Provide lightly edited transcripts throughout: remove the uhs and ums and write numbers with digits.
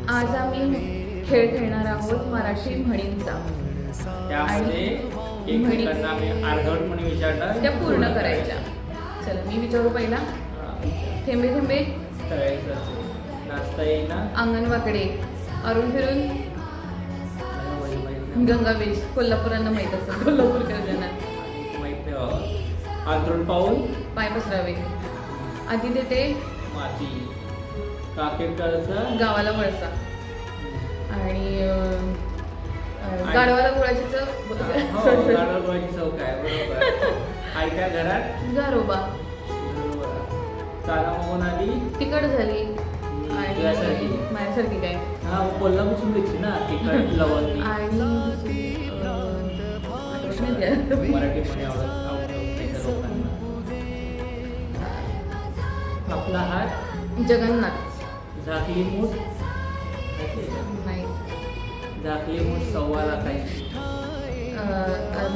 आज आम्ही खेळ खेळणार आहोत मराठी म्हणींचा त्यामध्ये एकमेकांना आम्ही अर्धवटपणे विचारणार, त्या पूर्ण करायच्या. चला मी विचारू पहिला. थेंबे थेंबे तळायचं, नाचता येईना, अंगण वाकडे, अरुण फिरून गंगावेश. कोल्हापुरांना माहीत असतं, कोल्हापूरकरांना माहित नाही बाबा. अंथरूण पाऊल, पाय पसरावे, आधी देते माती, काकेकरचा, गावाला वळसा आणि गाढवाला गुळाची चव. गाडवा गोळ्याची चव काय, बरोबर. आयत्या घरात गारोबा. तारा मोहन आली, तिकड झाली आणि तुझ्यासारखी. माझ्यासारखी काय हा कोल्हापूर द्यायची ना तिखट लवंगी. आणि मराठी म्हणे आवडत लोकांना. आपला हात जगन्नाथ. झाकली मूठ, नाही. झाकली मूठ 1.25 लाखाची.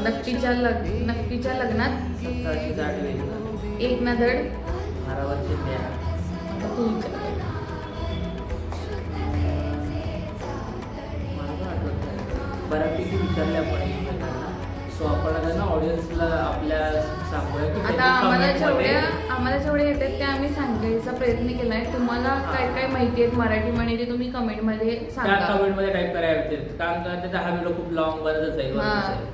नक्कीच्या लग्नात 1760 वेळेला एक ना धड. भारावरचे द्या. आता तू विचार. मला पण आठवत नाही. बऱ्यापैकी विचारले आपण एकमेकांना. सो आपण आता ना ऑडियन्सला आपल्या सांगूया की आता त्यांनी आम्हाला जेवढे येतात ते आम्ही सांगायचा प्रयत्न केलाय. तुम्हाला काय काय माहिती आहेत मराठी म्हणे ते तुम्ही कमेंटमध्ये त्या सांगा. कमेंटमध्ये टाईप करायला व्यतिरिक्त, कारण का त्याचा हा व्हिडिओ खूप लॉंग बनतच आहे.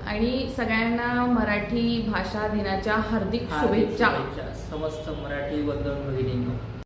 आणि सगळ्यांना मराठी भाषा दिनाच्या हार्दिक हार्दिक शुभेच्छा. समस्त मराठी बंधू भगिनींनो.